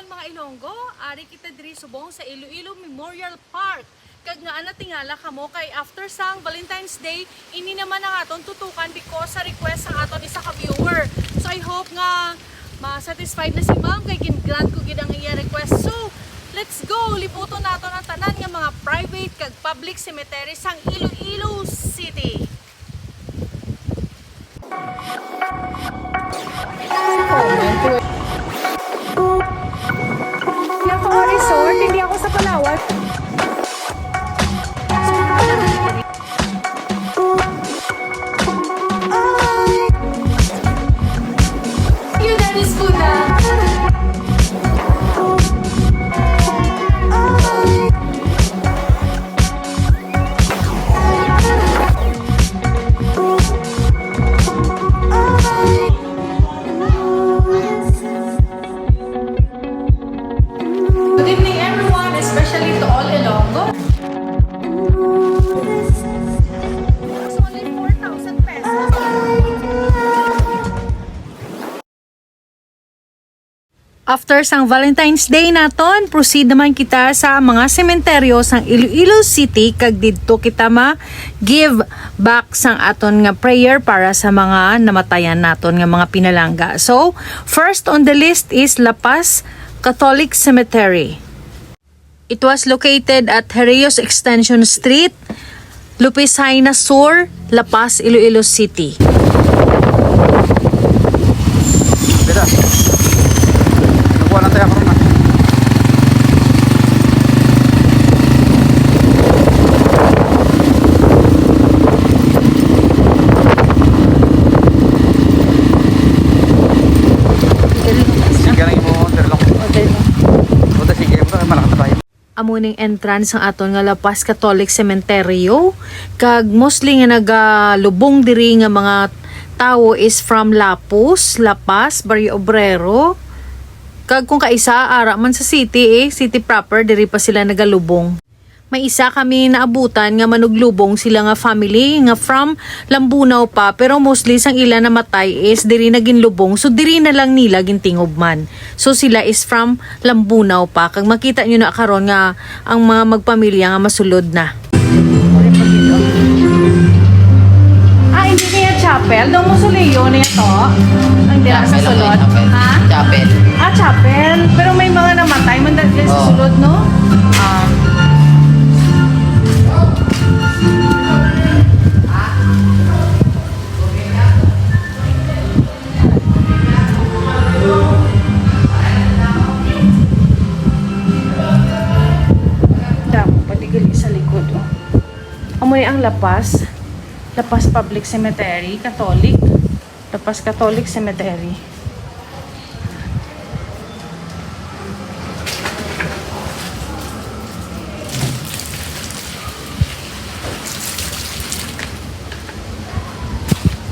hapon mga Ilonggo, ari kita diri subong sa Iloilo Memorial Park. Kag nga ana tingala kamo kay after sang Valentine's Day, ini naman ang aton tutukan because sa request ang aton isa ka viewer. So I hope nga ma-satisfied na si ma'am kay gin-grant ko gid ang iya request. So let's go, liputon naton ang tanan nga mga private kag public cemetery sang Iloilo City. Hindi ako resort, hindi ako sa Palawan. Yun na disputa. Good evening everyone, especially to all Ilonggo. It's only 4,000 pesos. After sang Valentine's Day naton, proceed naman kita sa mga sementeryo sang Iloilo City kag didto kita ma-give back sang aton nga prayer para sa mga namatayan naton nga mga pinalangga. So, first on the list is La Paz Catholic Cemetery. It was located at Jerez Extension Street, Lupisaina Sur, La Paz, Iloilo City. Beda. Nakuha lang tayo karoon na. Sige lang mo, terlong. Buta sige, buta kay malaki tayo. Amuning entrance ang aton nga La Paz Catholic Cementerio kag mostly nga nagalubong diri nga mga tawo is from Lapus, La Paz, Barrio Obrero. Kag kung kaisa ara man sa city city proper diri pa sila nagalubong. May isa kami naabutan nga manuglubong sila nga family nga from Lambunaw pa pero mostly sang ila namatay is diri na ginlubong so diri na lang nila gintingob man. So sila is from Lambunaw pa kag makita nyo na karon nga ang mga magpamilya nga masulod na. Hindi niya chapel, daw musuliyo niya to. Ang dira sa sulod. Ha? Chapel. Chapel. Pero may mga namatay man dahil sa sulod, no? Damo, patigil sa likod, oh. Amoy ang La Paz. La Paz Public Cemetery, Catholic. La Paz Catholic Cemetery.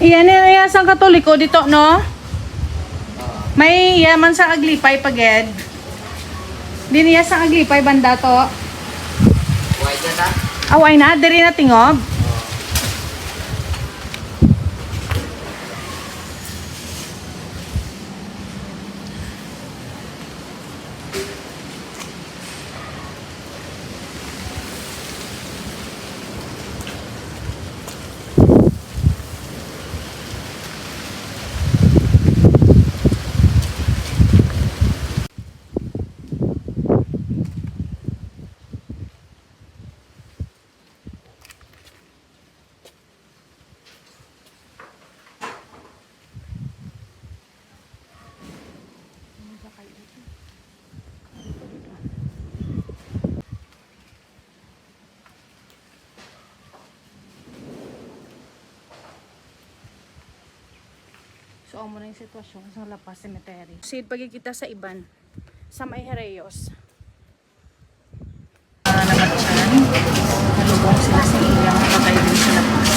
Iyan na sang Katoliko dito, no? May yaman sa Aglipay paged. Di niya sa Aglipay banda to. Why na? Away na, diri na tingob. So, amo na yung sitwasyon sa La Paz Cemetery. Sid pagkikita sa iban, sa may Jerez. Namatyan, nalubong sila sa ilang patay din sa La Paz.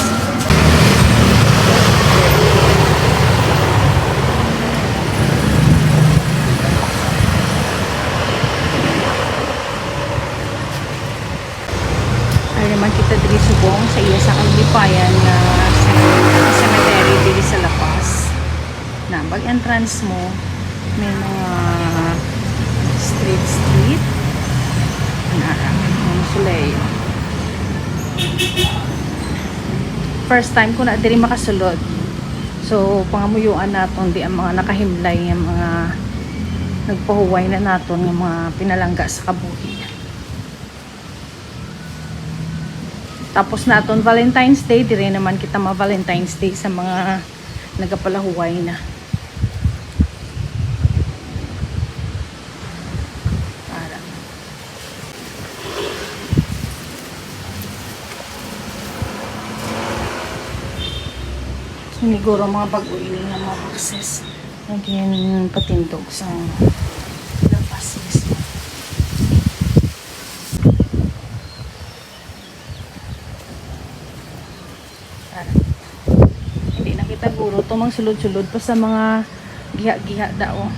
Ay naman kita diri subong sa iya sa Aglipayan nga cemetery diri sa La Paz. Na pag entrance mo may mga First time ko na diri makasulod. So pangamuyuan naton di ang mga nakahimlay nga mga nagpahuway na naton nga mga pinalangga sa kabuhi. Tapos naton Valentine's Day, dire naman kita ma-Valentine's Day sa mga nagapalahuway na. Siniguro mga pag-uili ng mga boxes. Again, patindog sa lapas mismo. Hindi na kita guro ito mang sulod-sulod pa sa mga giha-giha dao.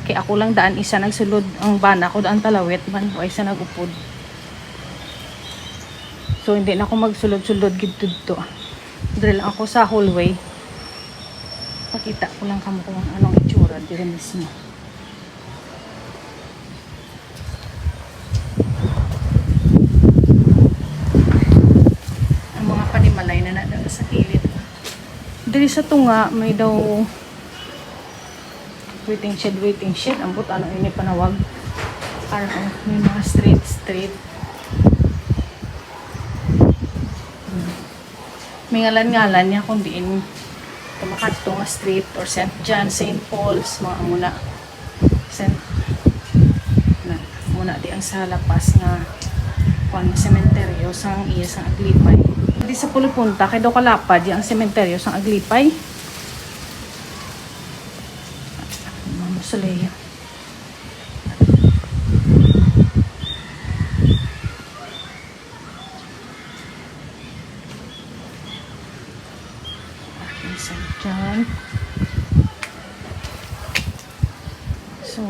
Kaya ako lang daan isa nagsulod ang bana ko daan talawet man o isa nagupod. So hindi na ako magsulod-sulod gid to. Drill ako sa hallway. Pakita ko lang kamo kung anong itsura dito mismo. Ang mga panimalay na nadala sa kilid. Dili sa tunga may daw waiting shed. Ambot ano ini panawag. Araw may mga street. May ngalan niya kung diin kumakato nga street or St. John, St. Paul's, mga muna muna di ang sa lapas nga kung sementeryo sang iya sang Aglipay. Di sa Pulupunta kay daw kalapad ang sementeryo sang Aglipay. Mausoleo. St. John. So,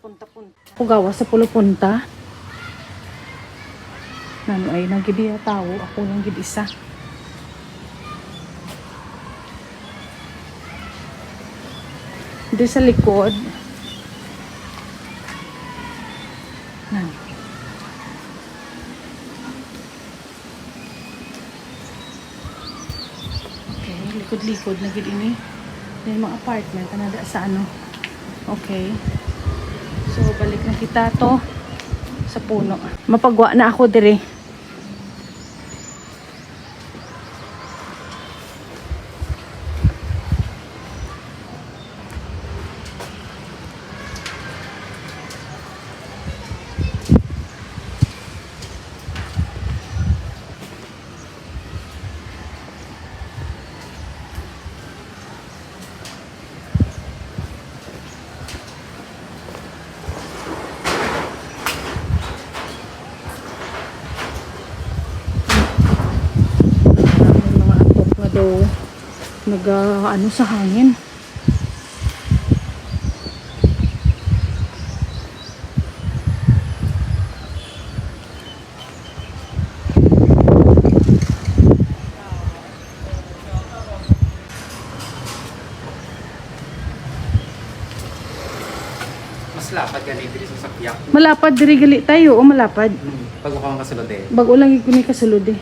punta-punta. Pugawa sa Pulupunta. Nano ay nagibiya tao. Ako lang gid isa. Di sa likod. Nano. Likod na gid ini. May mga apartment na nada sa ano. Okay. So balik na kita to sa puno. Mapagwa na ako dire. Daw ano sa hangin. Mas lapad ganit diri sa sakyak. Malapad diri gali tayo o malapad. Pag ako ang kasulod eh. Bago lang ikuni kasulod eh.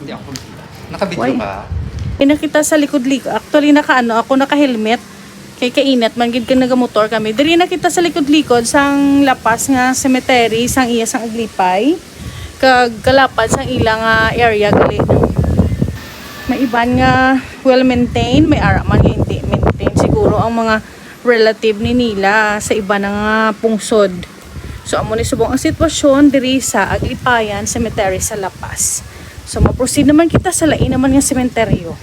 Hindi ako kumita. Nakabidyo Why? ka. Nakita sa likod-likod. Actually ako naka-helmet. Kay kainat man gid ka nagamotor kami. Diri nakita sa likod-likod sang lapas nga cemetery sang iya sang Aglipay. Kag kalapad sang ilang area gali. May iban nga well maintained, may ara man nga hindi maintained siguro ang mga relative ni nila sa iba nga pungsod. So amo ni subong ang sitwasyon diri sa Aglipayan Cemetery sa Lapas. So, ma-proceed naman kita sa lain naman ng sementeryo.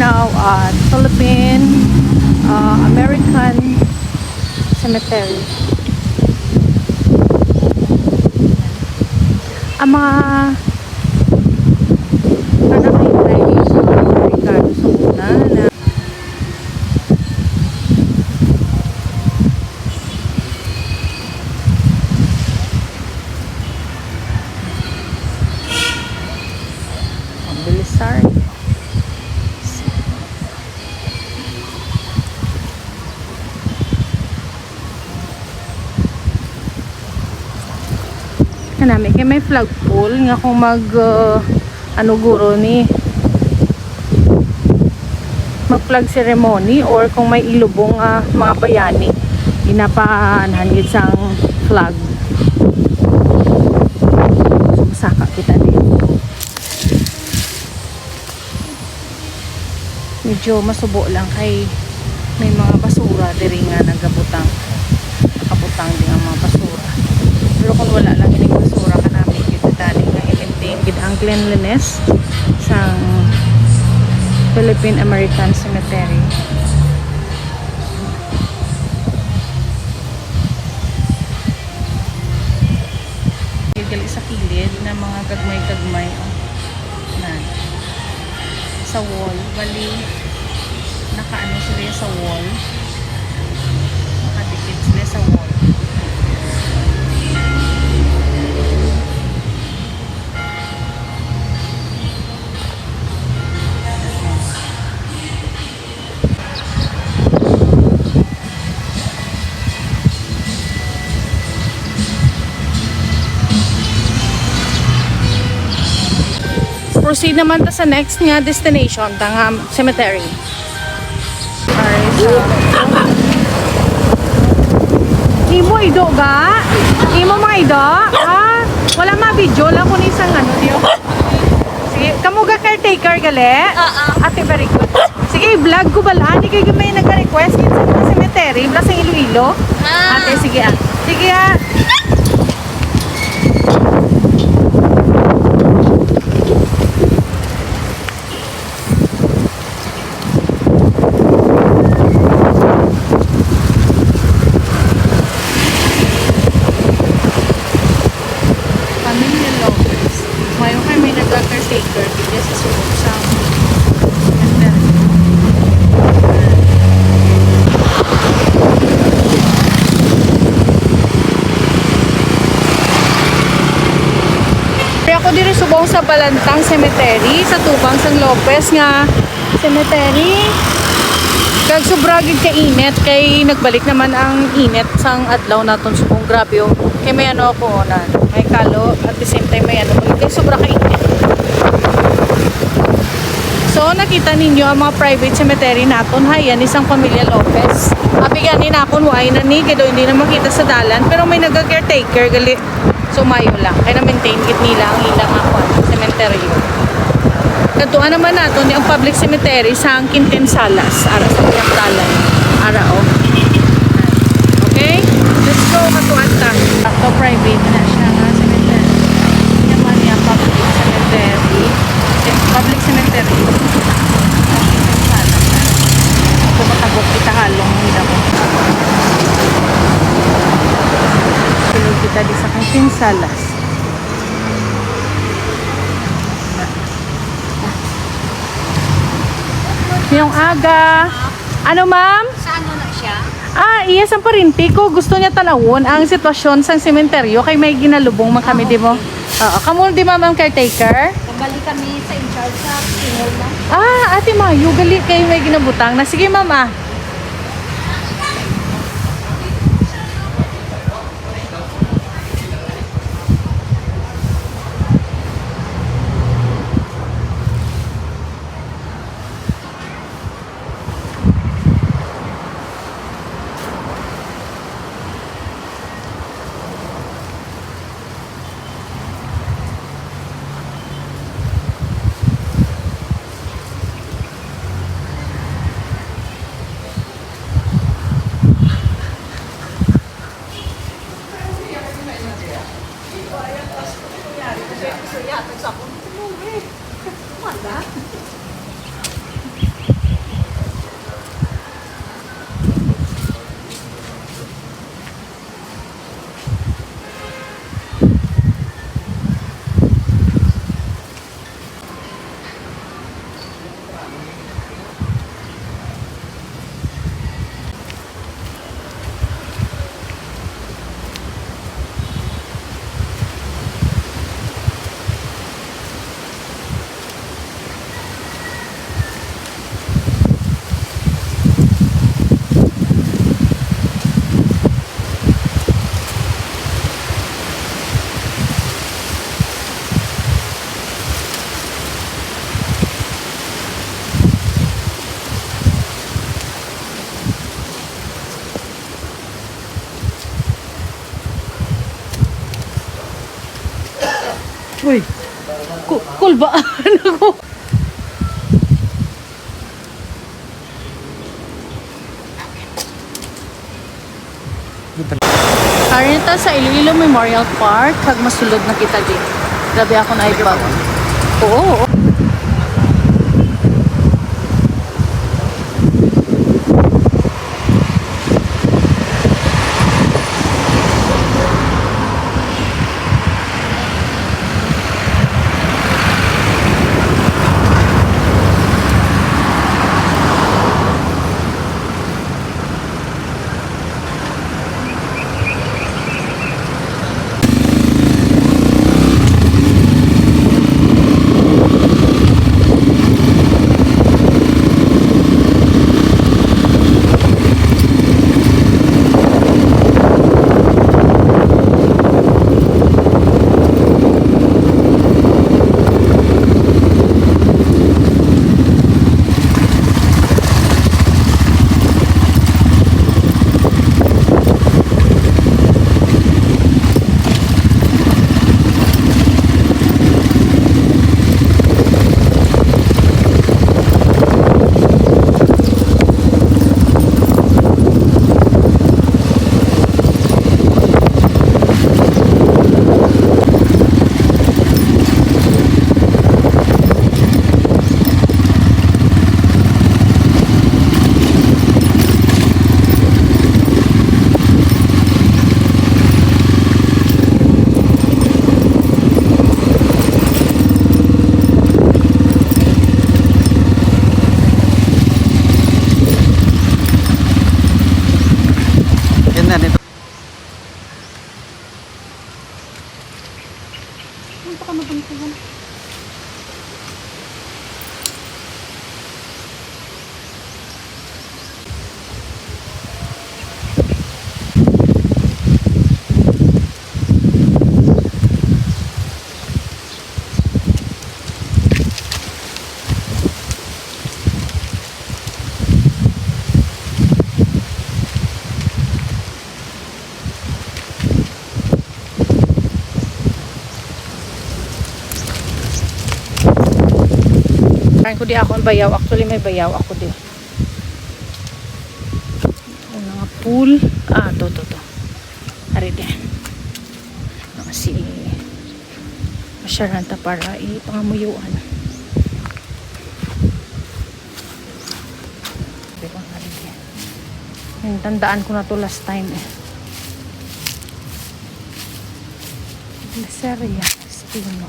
now at Philippine American Cemetery. Ang mga anak ay Chinese sa mga Amerikano sa una na Belisar. Kanami kay may flagpole nga kung mag ano guro ni mag flag ceremony or kung may ilubong mga bayani inapaanahan gid sang flag. Sumasaka kita din. Medyo masubo lang kay may mga basura diri nga nakabutang din ang mga basura. Pero kung wala lang ining basura kanami kita tani nga i-maintain gid ang cleanliness sa Philippine American Cemetery. Gali sa kilid na mga gagmay-gagmay na sa wall, bali nakaano sila sa wall, nakadikit sila sa wall. Proceed naman ta sa next nga destination, tang cemetery. Imo ido ga? Imo mga ido? Wala ma-video lang kung isang ano diyo. Sige, kamo ga caretaker gali? Ate, very good. Sige, vlog ko bala. Di kayo may nagka-request sa mga cemetery, bala sa Iloilo. Ate, sige Sige caretaker bigla sa sulok sa cemetery. Pero ako diri subong sa Balantang Cemetery sa Tubang San Lopez nga cemetery. Kag sobra gid ka init kay nagbalik naman ang init sang adlaw naton subong grabe yung kay may ano ako onan. May kalo at the same time may ano kay sobra ka init. So, nakita ninyo ang mga private cemetery naton. Hayan, isang pamilya Lopez. Abigan ni nakon, waay na ni. Kaya hindi na makita sa dalan. Pero may nag-caretaker, gali. So, mayo lang. Kaya na-maintain kit nila ang ilang cemetery. Katuan naman naton yung public cemetery sa Quintin Salas. Ara sa ilang dalan. Ara, oh. Okay? Let's go, katuan ta. Ito, private na siya nga cemetery. Hindi naman yung public cemetery. Public cemetery. Ito matagok kita halong nila ko. Tulog kita di sa Quintin Salas. Yung aga. Ano ma'am? Saan mo na siya? Iya sa parinti ko. Gusto niya tanawon ang sitwasyon sa sementeryo kay may ginalubong man kami, di mo? Oo. Kamu di ma'am ang caretaker? Nabalik kami sa in-charge sa single na. Ate Mayu, gali kayo may ginabutang na. Sige ma'am Uy! Cool ba? Ano? Karin ta sa Iloilo Memorial Park, kag masulod na kita di. Grabe ako na ibag. Oo. Yan na, dito. Karin ko di ako ang bayaw. Actually may bayaw ako di. Ang mga pool. Ah, to. Hari din. Si masyaranta para ipangamuyuan. Diba, hari din. Yung tandaan ko na to last time eh. Laseria, Spino.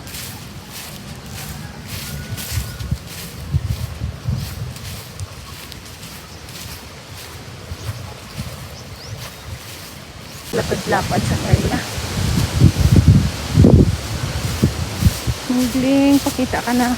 Lapad-lapad sa kaya. Mugling, pakita ka na.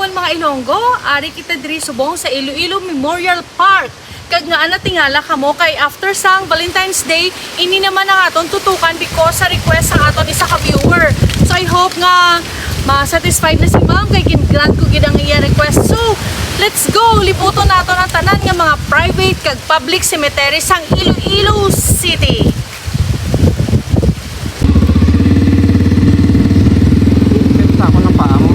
Mga Ilonggo, ari kita diri subong sa Iloilo Memorial Park. Kag nga ana tingala kamo kay after sang Valentine's Day, ini naman ang aton tutukan because sa request sa aton isa ka viewer. So I hope nga ma-satisfied na si ma'am kay grant ko gid ang iya request. So let's go, liputon naton ang tanan nga mga private kag public cemetery sang Iloilo City. Ganda ako ng paa mo.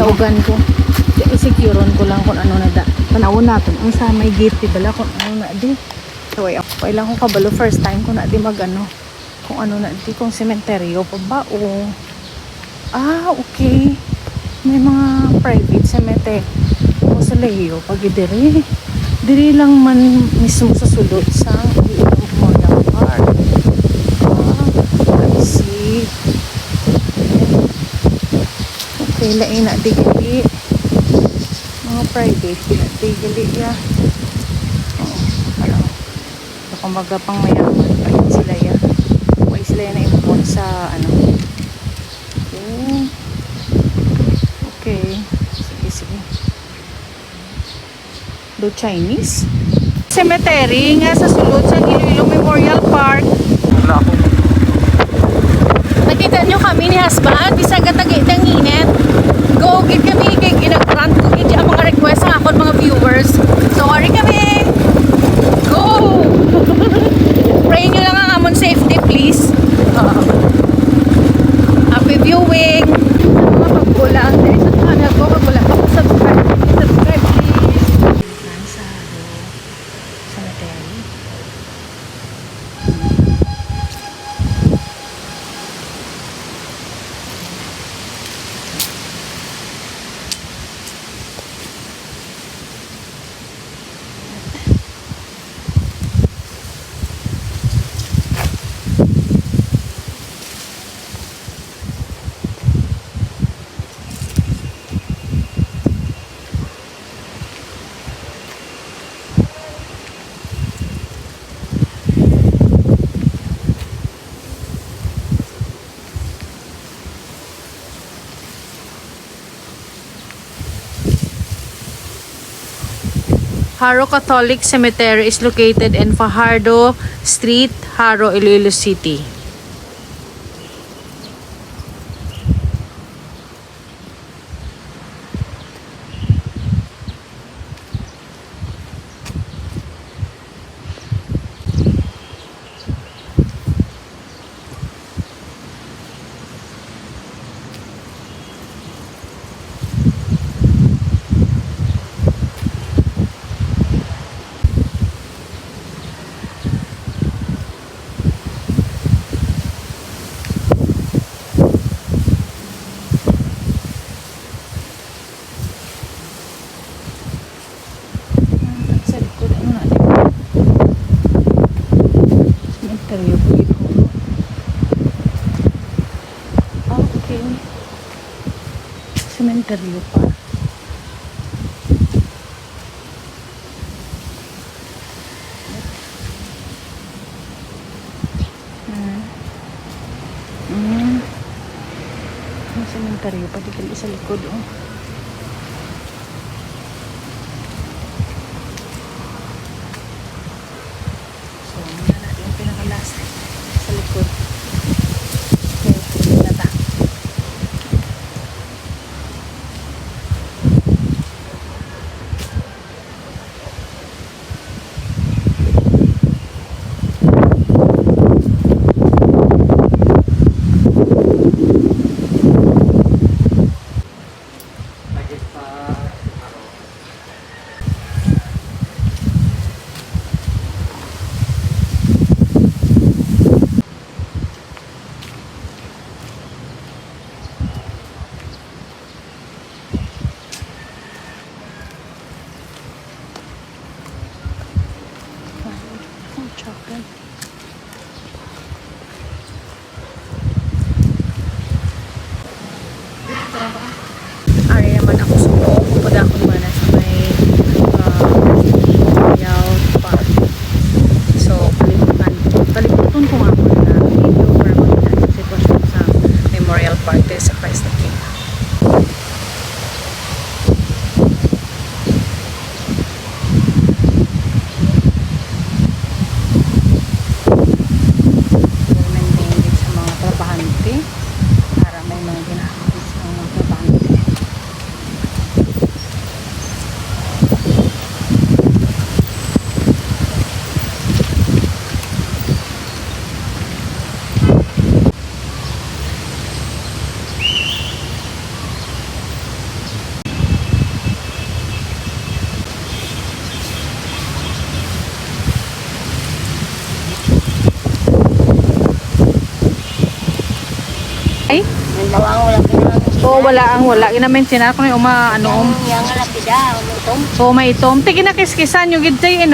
Kaugan ko. I-secureon ko lang kung ano na da. Panawon natin. Ang sa may gate, bala kung ano na di. So, ay ako lang ko kabalo. First time ko na di mag-ano. Kung ano na di. Kung sementeryo pa ba o... okay. May mga private cemetery. O sa Leo, pag diri. Diri lang man mismo sa sulod sa Memorial Park. I see. Okay, lain na digili. Mga private, digili ya. Ano. So, kumbaga pang mayaman pa yun sila ya. Wala sila yan na-import sa ano. Okay. Sige. Do Chinese? Cemetery nga sa sulod sa Iloilo Memorial Park. Wala ako. Nakita nyo kami ni husband, bisag atagi ng init. Go, gid kami, kay ginag-grant ko gid ang mga request ng akon mga viewers. So, ari kami. Go! Pray nyo lang ang amon safety, please. Happy viewing. Mga pagkulang. Dahil sa channel ko, pagkulang ka po, subscribe please. Sa cemetery. Haro Catholic Cemetery is located in Fajardo Street, Haro, Iloilo City. Sa likod, ano natin? Cemetery po ito. Okay. Cemetery pa. Ang cemetery pa dito sa likod, So, muna natin yung pinaka-last sa likod. Okay, nata. Lagi sa... Oh, chocolate. Ari naman ako sa loob. wala pinang. Oo, wala. Ina-mention na kung yung Yang lapida, umitom. Oo, may itom. Tigi na kiskisan yung gidjay,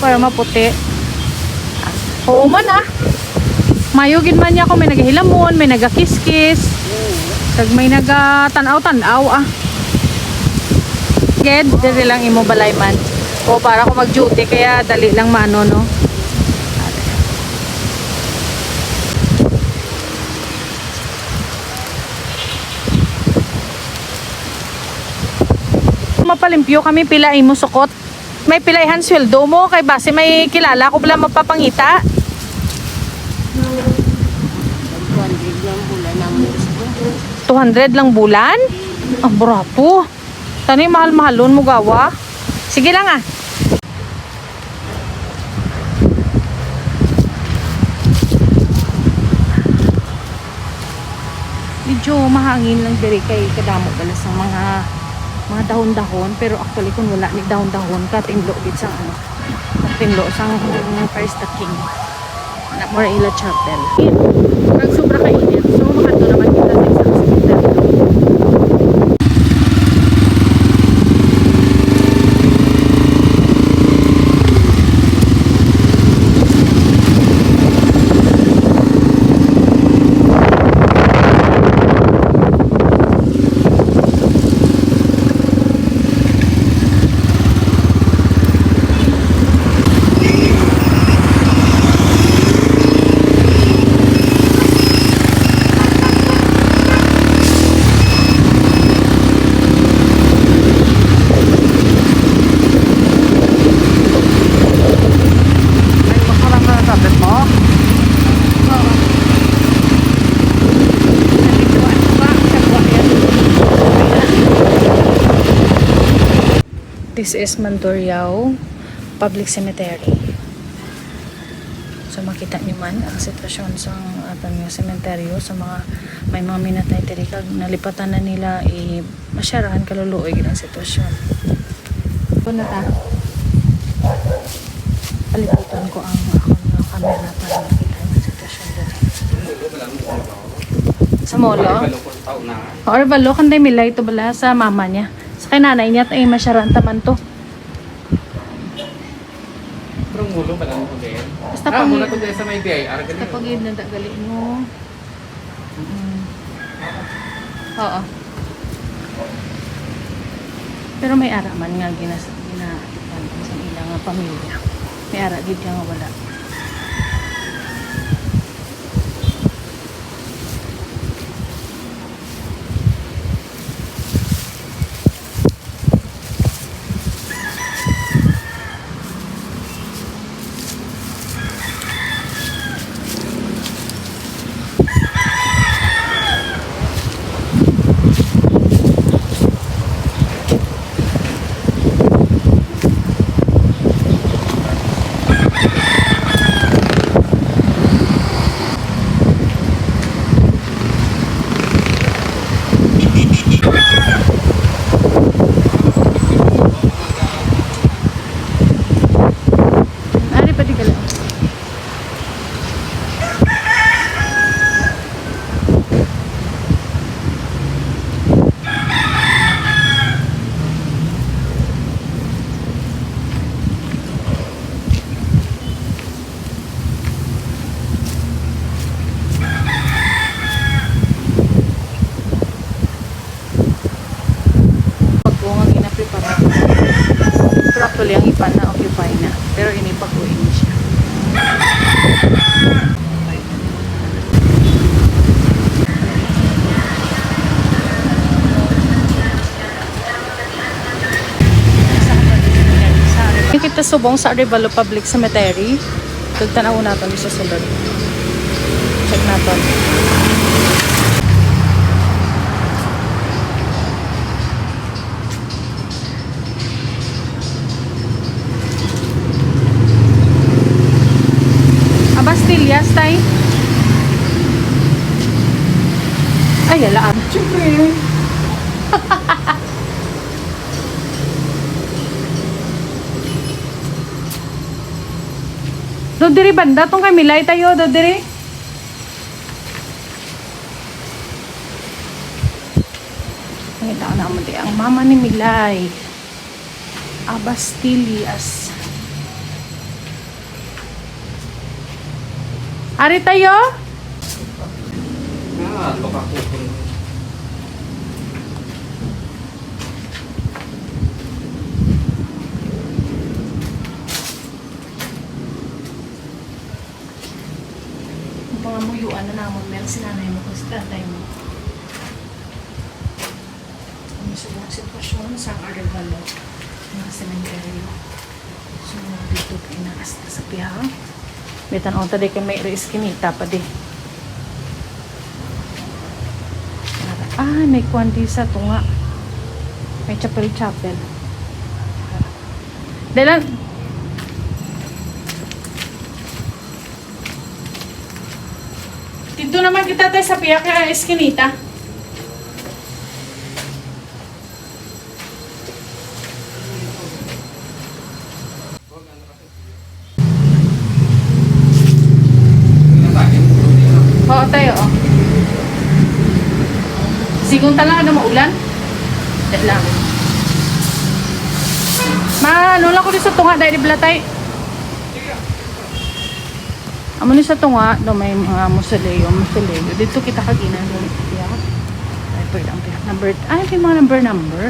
para maputi. Oo man Mayugid man niya ko, may nagahilamon, may nagakiskis. Kag may nagatanaw-tanaw Ged, dili lang imo balay man. O para ko mag-duty kaya dali lang maano no. Mapalimpyo kami pila imo sukot. May pilaihan sweldo mo kay base may kilala ko pala mapapangita. 200 lang bulan? Ang brapo. Tani mahal-mahalon mo gawa. Sige lang Medyo mahangin lang diri kay kadamo balas ng mga dahon-dahon pero actually kung wala ni dahon-dahon ka tinlo gid sa tinlo sang first the king. Na more ila chapel. Kag sobra ka init so makadto naman kita sa isang cemetery. This is Mandurriao Public Cemetery. So makita niyo man ang sitwasyon sa atong sementeryo sa may mga minatay diri kag nalipatan na nila masyarahan kaluluoy gid ang sitwasyon. Kuna ta. Paliputan ko ang akong camera para makita ang sitwasyon diri. Sa molo? Or balo kanday milay to bala sa mama niya. Sa nanay niya ay masyaran taman to. Pero mulo ba lang ko din? Basta pag mula ko din sa may biyay. basta pag yun nadagali mo. Oo. Pero may ara man nga ginaipan sa ilang pamilya. May ara gid nga wala. Pero actually ang ipan na occupy na. Pero inipag-uwi niya siya. Yung kita subong sa Arevalo Public Cemetery. Tagtanaw natin sa sulod. Check natin. Bastillas, tay. Ay, alaan. Siyempre. Dodiri banda tong kay milay tayo, dodiri. naman di ang mama ni Milay. Abastilias. Ari tayo? Mga muyuan na naman meron si nanay mo kasi tatay mo. Ano sa mga sitwasyon sa Arevalo, mga sementeryo. So, dito kayo nakasta sa pihang. Betan o tadi kay may iskinita pa di. Ah, may kuwanti sa tunga. May chapel. Dalan. Dito naman kita tayo sa piyak kaya iskinita. Oo tayo, oh. Sigong talang ano maulan? Dahil lang. Malula ko din sa tunga dahil iblatay. Amo ni sa tunga, do may mga musoleo. Dito kita kaginan doon. Yeah. Ay, pwede ang number. Ay, may mga number.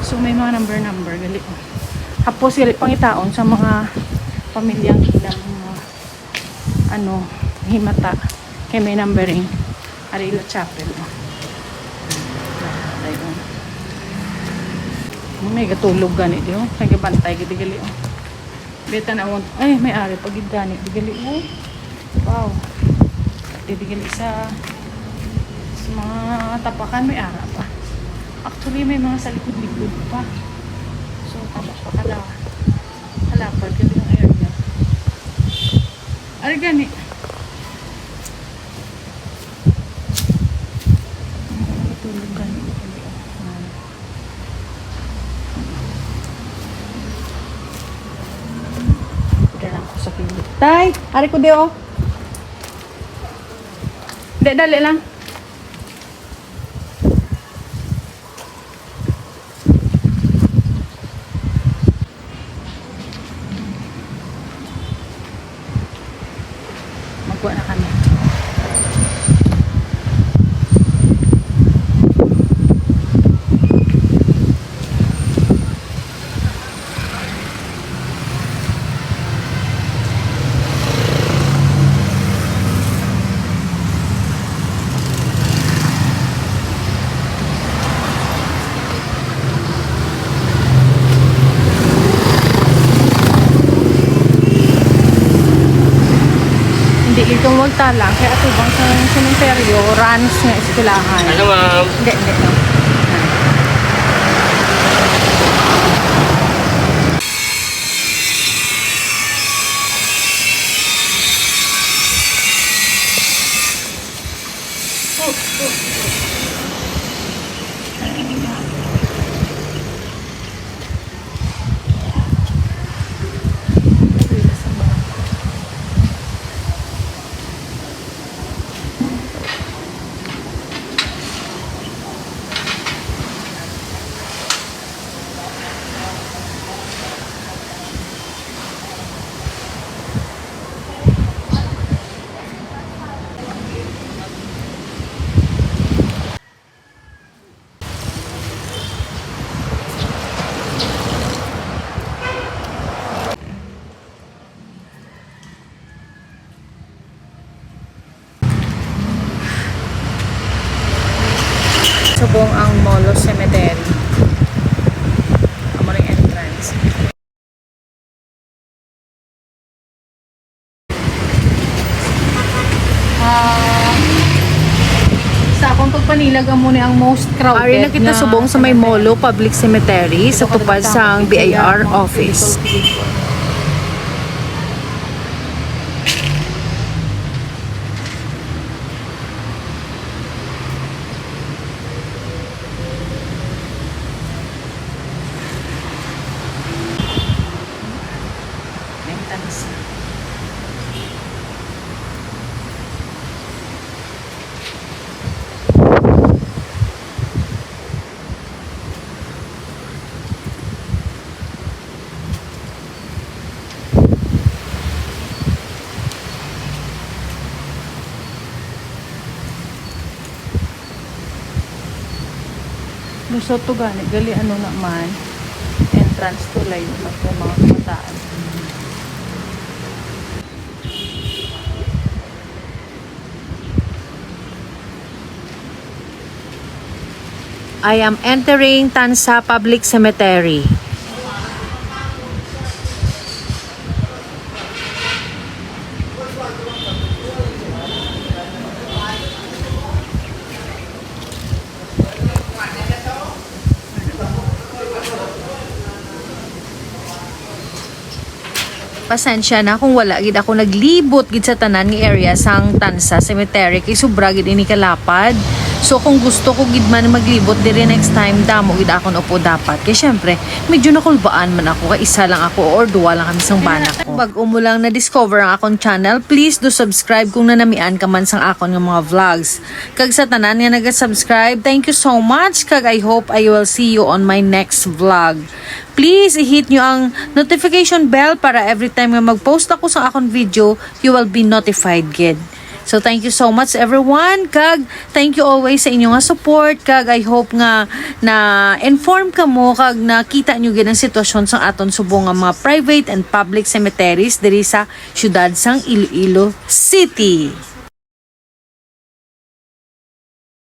So, may mga number. Gali. Tapos, gali pangitaon sa mga pamilyang ilang himata. Kaya may numbering. Arila Chapel. Ayun. May katulog ganit yun. Nagabantay gidigali. Beta na mo. Ay, may ari pag ganit. Digali. Wow. Digali sa mga tapakan may ara pa. Actually, may mga sa likod-likod pa. So, tapak pa halapad. Ganit yung area. Ari ganit. Sa pilit. Tay, ari ko di oh. Dali lang. Magkuha na kami. Hindi ito magtalang kaya atubang sa sementeryo runs nga eskwelahan. Ano ma'am? Hindi no. Subong ang Molo Cemetery. Amo ring entrance. Sa akong pagpanilag amo ni ang most crowded. Ari na kita subong sa may Molo Public Cemetery sa tupad sa BIR office. Entrance. So to gani gali ano naman entrance to live at yung mga kabataan. I am entering Tansa Public Cemetery. Pasensya na kung wala gid ako naglibot gid sa tanan nga area sang Tansa Cemetery kay sobra gid ini kalapad. So kung gusto ko gid man maglibot diri next time damo gid akon upo dapat. Kay syempre medyo nakulbaan man ako kay isa lang ako or duwa lang kami sang bana ko. Pag umulang na discover ang akong channel, please do subscribe kung nanamian ka man sang akon nga mga vlogs. Kag sa tanan nga naga-subscribe, thank you so much kag I hope I will see you on my next vlog. Please i-hit nyo ang notification bell para every time nga mag-post ako sa akong video, you will be notified gid. So thank you so much everyone kag thank you always sa inyong support kag I hope nga na inform ka mo kag nakita nyo gid ang sitwasyon sa aton subong nga mga private and public cemeteries diri sa syudad sang Iloilo City.